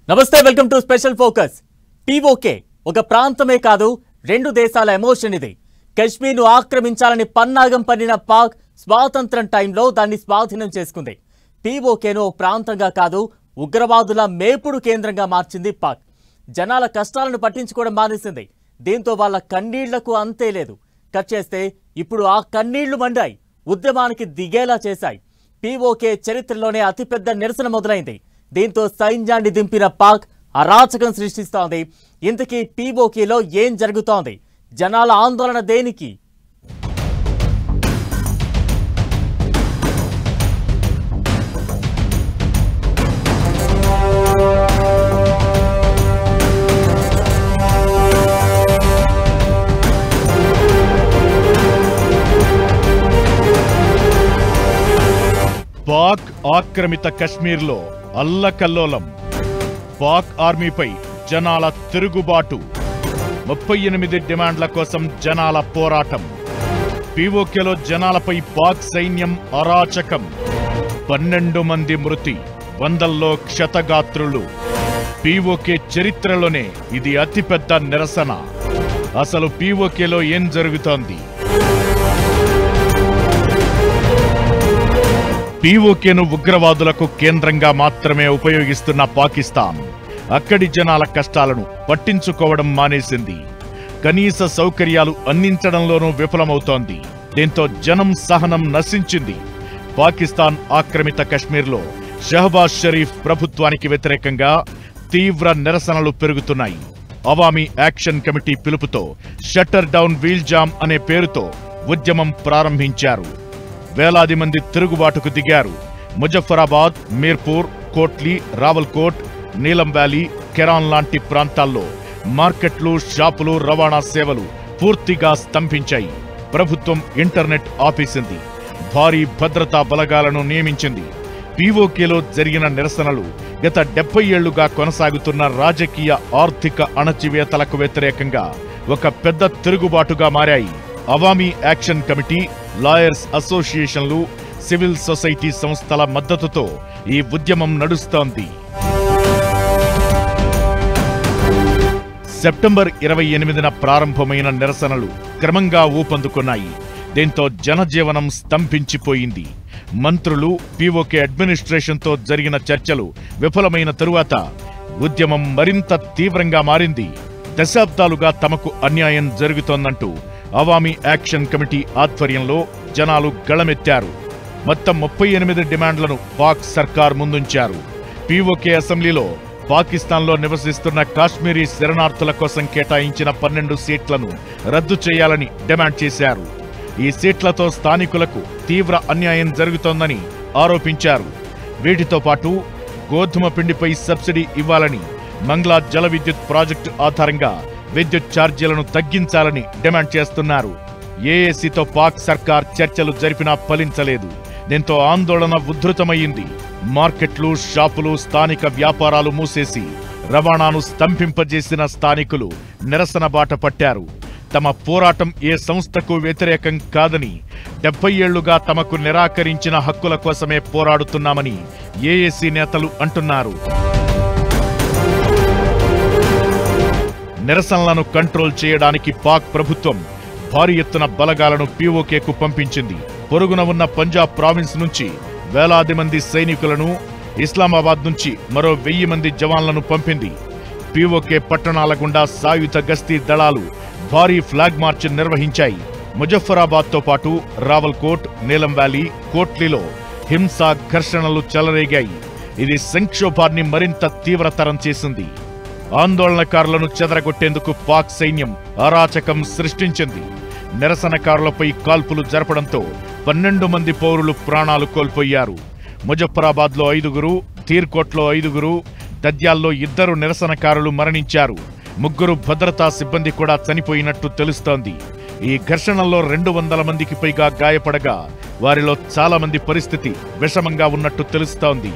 నమస్తే welcome to special focus. PoK ఒక ప్రాంతమే కాదు, రెండు దేశాల ఎమోషన్ ఇది. కశ్మీర్ను ఆక్రమించాలని పన్నాగం పన్నిన పాక్ స్వాతంత్రం టైంలో దాన్ని స్వాధీనం చేసుకుంది. పీఓకేను ఒక ప్రాంతంగా కాదు, ఉగ్రవాదుల మేపుడు కేంద్రంగా మార్చింది పాక్. జనాల కష్టాలను పట్టించుకోవడం మానేసింది. దీంతో వాళ్ళ కన్నీళ్లకు అంతే లేదు. కట్ చేస్తే ఇప్పుడు ఆ కన్నీళ్లు మండాయి, ఉద్యమానికి దిగేలా చేశాయి. పీఓకే చరిత్రలోనే అతిపెద్ద నిరసన మొదలైంది. దీంతో సైన్యాన్ని దింపిన పాక్ అరాచకం సృష్టిస్తోంది. ఇంతకీ పీఓకేలో ఏం జరుగుతోంది? జనాల ఆందోళన దేనికి? పాక్ ఆక్రమిత కశ్మీర్లో అల్లకల్లోలం. పాక్ ఆర్మీపై జనాల తిరుగుబాటు. 38 డిమాండ్ల కోసం జనాల పోరాటం. పీఓకేలో జనాలపై పాక్ సైన్యం అరాచకం. 12 మంది మృతి, వందల్లో క్షతగాత్రులు. పీఓకే చరిత్రలోనే ఇది అతిపెద్ద నిరసన. అసలు పీఓకేలో ఏం జరుగుతోంది? పీఓకేను ఉగ్రవాదులకు కేంద్రంగా మాత్రమే ఉపయోగిస్తున్న పాకిస్తాన్ అక్కడి జనాల కష్టాలను పట్టించుకోవడం మానేసింది. కనీస సౌకర్యాలు అందించడంలోనూ విఫలమవుతోంది. దీంతో జనం సహనం నశించింది. పాకిస్తాన్ ఆక్రమిత కశ్మీర్లో షహబాజ్ షరీఫ్ ప్రభుత్వానికి వ్యతిరేకంగా తీవ్ర నిరసనలు పెరుగుతున్నాయి. అవామీ యాక్షన్ కమిటీ పిలుపుతో షట్టర్ డౌన్ వీల్ జామ్ అనే పేరుతో ఉద్యమం ప్రారంభించారు. వేలాది మంది తిరుగుబాటుకు దిగారు. ముజఫరాబాద్, మీర్పూర్, కోట్లీ, రావల్కోట్, నీలం వ్యాలీ, కెరాన్ లాంటి ప్రాంతాల్లో మార్కెట్లు, షాపులు, రవాణా సేవలు పూర్తిగా స్తంభించాయి. ప్రభుత్వం ఇంటర్నెట్ ఆపేసింది. భారీ భద్రతా బలగాలను నియమించింది. పీఓకేలో జరిగిన నిరసనలు గత 70 ఏళ్లుగా కొనసాగుతున్న రాజకీయ, ఆర్థిక అణచివేతలకు వ్యతిరేకంగా ఒక పెద్ద తిరుగుబాటుగా మారాయి. అవామీ యాక్షన్ కమిటీ, లాయర్స్ అసోసియేషన్లు, సివిల్ సొసైటీ సంస్థల మద్దతుతో ఈ ఉద్యమం నడుస్తోంది. సెప్టెంబర్ 28న ప్రారంభమైన నిరసనలు క్రమంగా ఊపందుకున్నాయి. దీంతో జనజీవనం స్తంభించిపోయింది. మంత్రులు, పీఓకే అడ్మినిస్ట్రేషన్తో జరిగిన చర్చలు విఫలమైన తరువాత ఉద్యమం మరింత తీవ్రంగా మారింది. దశాబ్దాలుగా తమకు అన్యాయం జరుగుతోందంటూ అవామీ యాక్షన్ కమిటీ ఆధ్వర్యంలో జనాలు గళమెత్తారు. మొత్తం 38 డిమాండ్లను పాక్ సర్కార్ ముందుంచారు. పీఓకే అసెంబ్లీలో పాకిస్తాన్లో నివసిస్తున్న కాశ్మీరీ శరణార్థుల కోసం కేటాయించిన 12 సీట్లను రద్దు చేయాలని డిమాండ్ చేశారు. ఈ సీట్లతో స్థానికులకు తీవ్ర అన్యాయం జరుగుతోందని ఆరోపించారు. వీటితో పాటు గోధుమ పిండిపై సబ్సిడీ ఇవ్వాలని, మంగ్లా జల విద్యుత్ ప్రాజెక్టు ఆధారంగా విద్యుత్ ఛార్జీలను తగ్గించాలని డిమాండ్ చేస్తున్నారు. ఏఏసీతో పాక్ సర్కార్ చర్చలు జరిపినా ఫలించలేదు. దీంతో ఆందోళన ఉధృతమయ్యింది. మార్కెట్లు, షాపులు, స్థానిక వ్యాపారాలు మూసేసి రవాణాను స్తంభింపజేసిన స్థానికులు నిరసన బాట పట్టారు. తమ పోరాటం ఏ సంస్థకు వ్యతిరేకం కాదని, 70 ఏళ్లుగా తమకు నిరాకరించిన హక్కుల కోసమే పోరాడుతున్నామని ఏఏసీ నేతలు అంటున్నారు. నిరసనలను కంట్రోల్ చేయడానికి పాక్ ప్రభుత్వం భారీ ఎత్తున బలగాలను పీఓకేకు పంపించింది. పొరుగున ఉన్న పంజాబ్ ప్రావిన్స్ నుంచి వేలాది మంది సైనికులను, ఇస్లామాబాద్ నుంచి మరో 1000 మంది జవాన్లను పంపింది. పీఓకే పట్టణాల గుండా సాయుధ గస్తీ దళాలు భారీ ఫ్లాగ్ మార్చ్ నిర్వహించాయి. ముజఫరాబాద్తో పాటు రావల్కోట్, నీలం వ్యాలీ, కోట్లీలో హింస, ఘర్షణలు చెలరేగాయి. ఇది సంక్షోభాన్ని మరింత తీవ్రతరం చేసింది. ఆందోళనకారులను చెదరగొట్టేందుకు పాక్ సైన్యం అరాచకం సృష్టించింది. నిరసనకారులపై కాల్పులు జరపడంతో 12 మంది పౌరులు ప్రాణాలు కోల్పోయారు. ముజఫరాబాద్లో 5గురు, తీర్కోట్లో 5గురు, దద్యాల్లో 2 నిరసనకారులు మరణించారు. 3 భద్రతా సిబ్బంది కూడా చనిపోయినట్టు తెలుస్తోంది. ఈ ఘర్షణల్లో 200 మందికి పైగా గాయపడగా వారిలో చాలా మంది పరిస్థితి విషమంగా ఉన్నట్టు తెలుస్తోంది.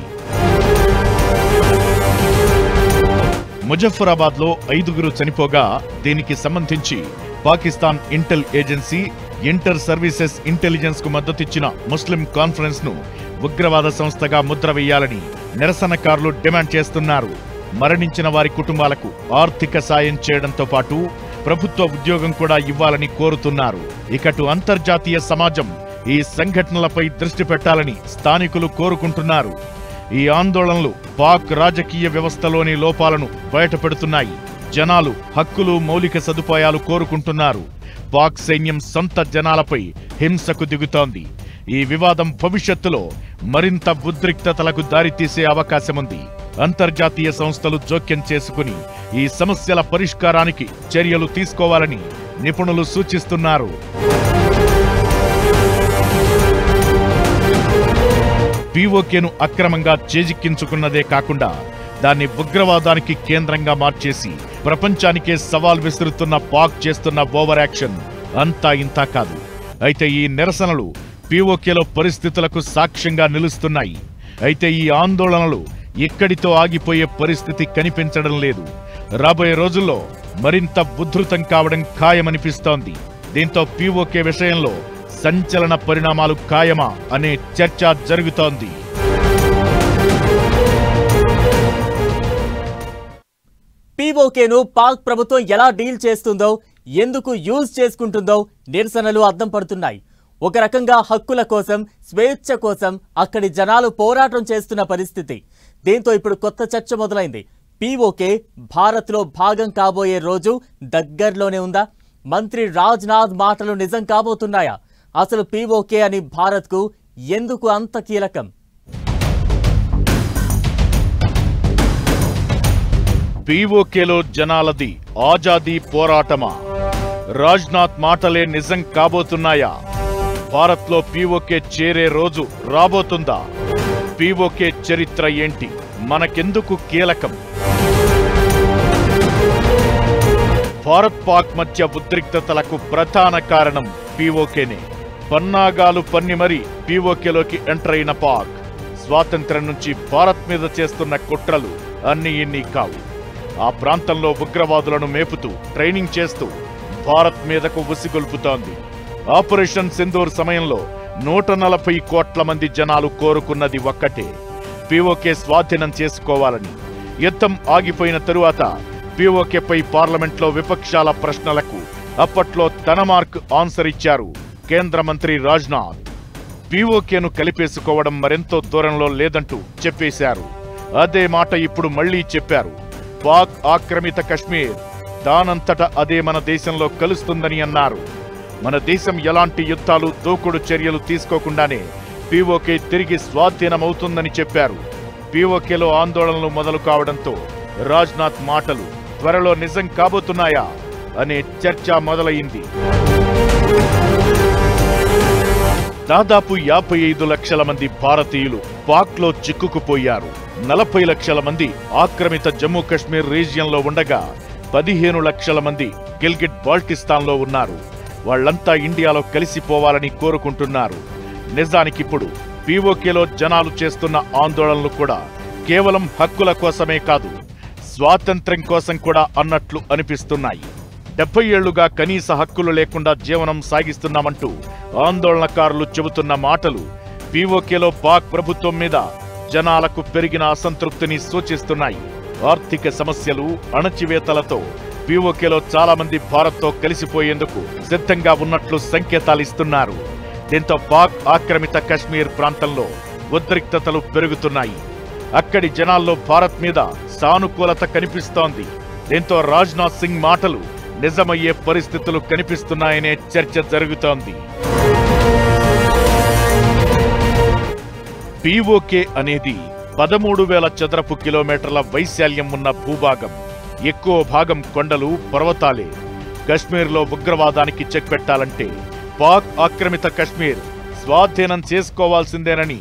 ముజఫరాబాద్లో 5గురు చనిపోగా దీనికి సంబంధించి Pakistan Intel agency inter services intelligence కు మద్దతిచ్చిన ముస్లిం కాన్ఫరెన్స్ ను ఉగ్రవాద సంస్థగా ముద్ర వేయాలని నిరసనకారులు డిమాండ్ చేస్తున్నారు. మరణించిన వారి కుటుంబాలకు ఆర్థిక సాయం చేయడంతో పాటు ప్రభుత్వ ఉద్యోగం కూడా ఇవ్వాలని కోరుతున్నారు. ఇకటు అంతర్జాతీయ సమాజం ఈ సంఘటనలపై దృష్టి పెట్టాలని స్థానికులు కోరుకుంటున్నారు. ఈ ఆందోళనలు పాక్ రాజకీయ వ్యవస్థలోని లోపాలను బయటపెడుతున్నాయి. జనాలు హక్కులు, మౌలిక సదుపాయాలు కోరుకుంటున్నారు. పాక్ సైన్యం సొంత జనాలపై హింసకు దిగుతోంది. ఈ వివాదం భవిష్యత్తులో మరింత ఉద్రిక్తతలకు దారితీసే అవకాశముంది. అంతర్జాతీయ సంస్థలు జోక్యం చేసుకుని ఈ సమస్యల పరిష్కారానికి చర్యలు తీసుకోవాలని నిపుణులు సూచిస్తున్నారు. పీఓకేను అక్రమంగా చేజిక్కించుకున్నదే కాకుండా దాన్ని ఉగ్రవాదానికి కేంద్రంగా మార్చేసి ప్రపంచానికే సవాల్ విసురుతున్న పాక్ చేస్తున్న ఓవర్ యాక్షన్ అంతా ఇంతా కాదు. అయితే ఈ నిరసనలు పీఓకేలో పరిస్థితులకు సాక్ష్యంగా నిలుస్తున్నాయి. అయితే ఈ ఆందోళనలు ఇక్కడితో ఆగిపోయే పరిస్థితి కనిపించడం లేదు. రాబోయే రోజుల్లో మరింత ఉధృతం కావడం ఖాయమనిపిస్తోంది. దీంతో పీఓకే విషయంలో సంచలన పరిణామాలు ఖాయమా అనే చర్చ జరుగుతోంది. పీఓకేను పాక్ ప్రభుత్వం ఎలా డీల్ చేస్తుందో, ఎందుకు యూజ్ చేసుకుంటుందో నిరసనలు అద్దం పడుతున్నాయి. ఒక రకంగా హక్కుల కోసం, స్వేచ్ఛ కోసం అక్కడి జనాలు పోరాటం చేస్తున్న పరిస్థితి. దీంతో ఇప్పుడు కొత్త చర్చ మొదలైంది. పీఓకే భారత్లో భాగం కాబోయే రోజు దగ్గరలోనే ఉందా? మంత్రి రాజ్నాథ్ మాటలు నిజం కాబోతున్నాయా? అసలు పీఓకే అని భారత్కు ఎందుకు అంత కీలకం? పీఓకేలో జనాలది ఆజాదీ పోరాటమా? రాజ్నాథ్ మాటలే నిజం కాబోతున్నాయా? భారత్లో పీఓకే చేరే రోజు రాబోతుందా? పీఓకే చరిత్ర ఏంటి? మనకెందుకు కీలకం? భారత్ పాక్ మధ్య ఉద్రిక్తతలకు ప్రధాన కారణం పీఓకేనే. పన్నాగాలు పన్ని మరీ పీఓకేలోకి ఎంటర్ అయిన పాక్ స్వాతంత్ర్యం నుంచి భారత్ మీద చేస్తున్న కుట్రలు అన్నీ ఇన్ని కావు. ఆ ప్రాంతంలో ఉగ్రవాదులను మేపుతూ ట్రైనింగ్ చేస్తూ భారత్ మీదకు ఉసిగొల్పుతోంది. ఆపరేషన్ సింధూర్ సమయంలో 140 కోట్ల మంది జనాలు కోరుకున్నది ఒక్కటే, పీఓకే స్వాధీనం చేసుకోవాలని. యుద్ధం ఆగిపోయిన తరువాత పీఓకేపై పార్లమెంట్లో విపక్షాల ప్రశ్నలకు అప్పట్లో తన మార్క్ ఆన్సర్ ఇచ్చారు కేంద్ర మంత్రి రాజ్నాథ్. పీఓకేను కలిపేసుకోవడం మరెంతో దూరంలో లేదంటూ చెప్పేశారు. అదే మాట ఇప్పుడు మళ్లీ చెప్పారు. పాక్ ఆక్రమిత కశ్మీర్ దానంతట అదే మన దేశంలో కలుస్తుందని అన్నారు. మన దేశం ఎలాంటి యుద్ధాలు, దూకుడు చర్యలు తీసుకోకుండానే పీఓకే తిరిగి స్వాధీనమవుతుందని చెప్పారు. పీఓకేలో ఆందోళనలు మొదలు కావడంతో రాజ్నాథ్ మాటలు త్వరలో నిజం కాబోతున్నాయా అనే చర్చ మొదలైంది. దాదాపు 55 లక్షల మంది భారతీయులు పాక్లో చిక్కుకుపోయారు. 40 లక్షల మంది ఆక్రమిత జమ్మూ కశ్మీర్ రీజియన్లో ఉండగా 15 లక్షల మంది గిల్గిట్ బాల్టిస్తాన్లో ఉన్నారు. వాళ్లంతా ఇండియాలో కలిసిపోవాలని కోరుకుంటున్నారు. నిజానికిప్పుడు పీఓకేలో జనాలు చేస్తున్న ఆందోళనలు కూడా కేవలం హక్కుల కోసమే కాదు, స్వాతంత్ర్యం కోసం కూడా అన్నట్లు అనిపిస్తున్నాయి. 70 ఏళ్లుగా కనీస హక్కులు లేకుండా జీవనం సాగిస్తున్నామంటూ ఆందోళనకారులు చెబుతున్న మాటలు పీఓకేలో పాక్ ప్రభుత్వం మీద జనాలకు పెరిగిన అసంతృప్తిని సూచిస్తున్నాయి. ఆర్థిక సమస్యలు, అణచివేతలతో పీఓకేలో చాలా మంది భారత్తో కలిసిపోయేందుకు సిద్ధంగా ఉన్నట్లు సంకేతాలిస్తున్నారు. దీంతో పాక్ ఆక్రమిత కశ్మీర్ ప్రాంతంలో ఉద్రిక్తతలు పెరుగుతున్నాయి. అక్కడి జనాల్లో భారత్ మీద సానుకూలత కనిపిస్తోంది. దీంతో రాజ్నాథ్ సింగ్ మాటలు నిజమయ్యే పరిస్థితులు కనిపిస్తున్నాయనే చర్చ జరుగుతోంది. పీఓకే అనేది 13,000 చదరపు కిలోమీటర్ల వైశాల్యం ఉన్న భూభాగం. ఎక్కువ భాగం కొండలు, పర్వతాలే. కశ్మీర్లో ఉగ్రవాదానికి చెక్ పెట్టాలంటే పాక్ ఆక్రమిత కశ్మీర్ స్వాధీనం చేసుకోవాల్సిందేనని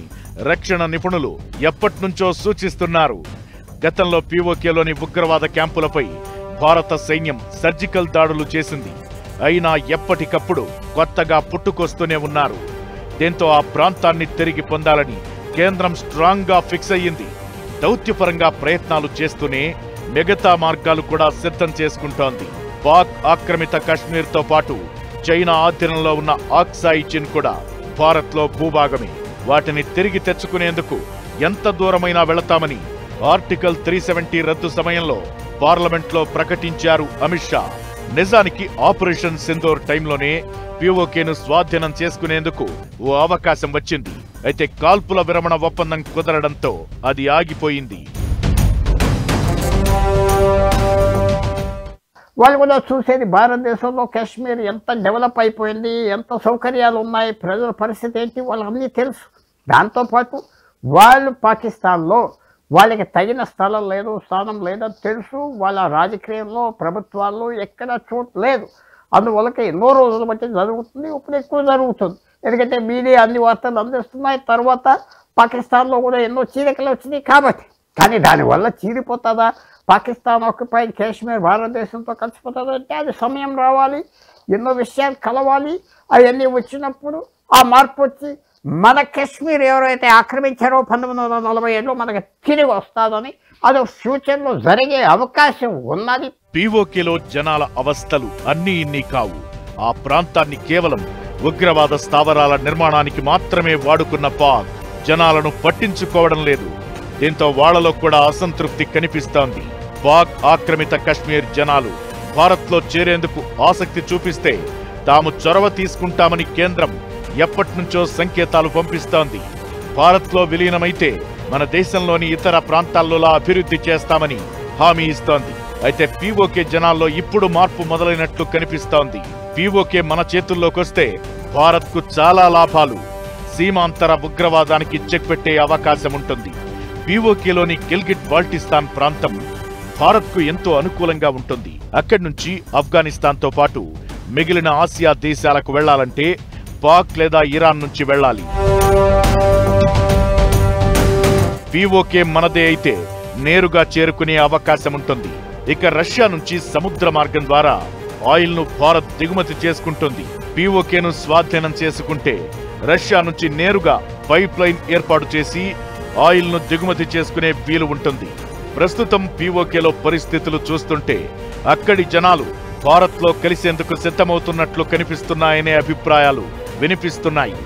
రక్షణ నిపుణులు ఎప్పట్నుంచో సూచిస్తున్నారు. గతంలో పీఓకేలోని ఉగ్రవాద క్యాంపులపై భారత సైన్యం సర్జికల్ దాడులు చేసింది. అయినా ఎప్పటికప్పుడు కొత్తగా పుట్టుకొస్తూనే ఉన్నారు. దీంతో ఆ ప్రాంతాన్ని తిరిగి పొందాలని కేంద్రం స్ట్రాంగ్ గా ఫిక్స్ అయ్యింది. దౌత్యపరంగా ప్రయత్నాలు చేస్తూనే మిగతా మార్గాలు కూడా సిద్ధం చేసుకుంటోంది. పాక్ ఆక్రమిత కశ్మీర్తో పాటు చైనా ఆధీనంలో ఉన్న ఆక్సాయి చిన్ కూడా భారత్లో భూభాగమే. వాటిని తిరిగి తెచ్చుకునేందుకు ఎంత దూరమైనా వెళతామని ఆర్టికల్ 370 రద్దు సమయంలో పార్లమెంట్లో ప్రకటించారు అమిత్ షా. నిజానికి ఆపరేషన్ సింధూర్ టైంలోనే పీఓకేను స్వాధీనం చేసుకునేందుకు ఓ అవకాశం వచ్చింది. అయితే కాల్పుల విరమణ ఒప్పందం కుదరడంతో అది ఆగిపోయింది. వాళ్ళు కూడా చూసేది భారతదేశంలో కాశ్మీర్ ఎంత డెవలప్ అయిపోయింది, ఎంత సౌకర్యాలు ఉన్నాయి, ప్రజల పరిస్థితి ఏంటి వాళ్ళన్నీ తెలుసు. దాంతోపాటు వాళ్ళు పాకిస్తాన్లో వాళ్ళకి తగిన స్థలం లేదు, స్థానం లేదని తెలుసు. వాళ్ళ రాజకీయంలో ప్రభుత్వాల్లో ఎక్కడ చోటు లేదు. అందువల్లకి ఎన్నో రోజుల బట్టి జరుగుతుంది, ఇప్పుడు ఎక్కువ జరుగుతుంది. ఎందుకంటే మీడియా అన్ని వార్తలు అందిస్తున్నాయి. తర్వాత పాకిస్తాన్లో కూడా ఎన్నో చీలికలు వచ్చినాయి కాబట్టి. కానీ దానివల్ల చీలిపోతుందా? పాకిస్తాన్ ఆక్యుపైడ్ కాశ్మీర్ భారతదేశంతో కలిసిపోతుంది అంటే అది సమయం రావాలి, ఎన్నో విషయాలు కలవాలి. అవన్నీ వచ్చినప్పుడు ఆ మార్పు వచ్చి మన కాశ్మీర్ ఎవరైతే ఆక్రమించారో 1947లో మనకు తిరిగి వస్తుందని అది ఫ్యూచర్లో జరిగే అవకాశం ఉన్నది. పీఓకేలో జనాల అవస్థలు అన్నీ ఇన్ని కావు. ఆ ప్రాంతాన్ని కేవలం ఉగ్రవాద స్థావరాల నిర్మాణానికి మాత్రమే వాడుకున్న పాక్ జనాలను పట్టించుకోవడం లేదు. దీంతో వాళ్లలో కూడా అసంతృప్తి కనిపిస్తోంది. పాక్ ఆక్రమిత కశ్మీర్ జనాలు భారత్లో చేరేందుకు ఆసక్తి చూపిస్తే తాము చొరవ తీసుకుంటామని కేంద్రం ఎప్పటినుంచో సంకేతాలు పంపిస్తోంది. భారత్లో విలీనమైతే మన దేశంలోని ఇతర ప్రాంతాల్లోలా అభివృద్ధి చేస్తామని హామీ ఇస్తోంది. అయితే పీఓకే జనాల్లో ఇప్పుడు మార్పు మొదలైనట్లు కనిపిస్తోంది. పీఓకే మన చేతుల్లోకొస్తే భారత్కు చాలా లాభాలు. సీమాంతర ఉగ్రవాదానికి చెక్ పెట్టే అవకాశం ఉంటుంది. పీఓకేలోని గిల్గిట్ బాల్టిస్తాన్ ప్రాంతం భారత్కు ఎంతో అనుకూలంగా ఉంటుంది. అక్కడి నుంచి ఆఫ్ఘనిస్తాన్తో పాటు మిగిలిన ఆసియా దేశాలకు వెళ్లాలంటే పాక్ లేదా ఇరాన్ నుంచి వెళ్లాలి. పీఓకే మనదే అయితే నేరుగా చేరుకునే అవకాశం ఉంటుంది. ఇక రష్యా నుంచి సముద్ర మార్గం ద్వారా ఆయిల్ ను భారత్ దిగుమతి చేసుకుంటుంది. పీఓకేను స్వాధీనం చేసుకుంటే రష్యా నుంచి నేరుగా పైప్ లైన్ ఏర్పాటు చేసి ఆయిల్ ను దిగుమతి చేసుకునే వీలు ఉంటుంది. ప్రస్తుతం పీఓకేలో పరిస్థితులు చూస్తుంటే అక్కడి జనాలు భారత్లో కలిసేందుకు సిద్ధమవుతున్నట్లు కనిపిస్తున్నాయనే అభిప్రాయాలు వినిపిస్తున్నాయి.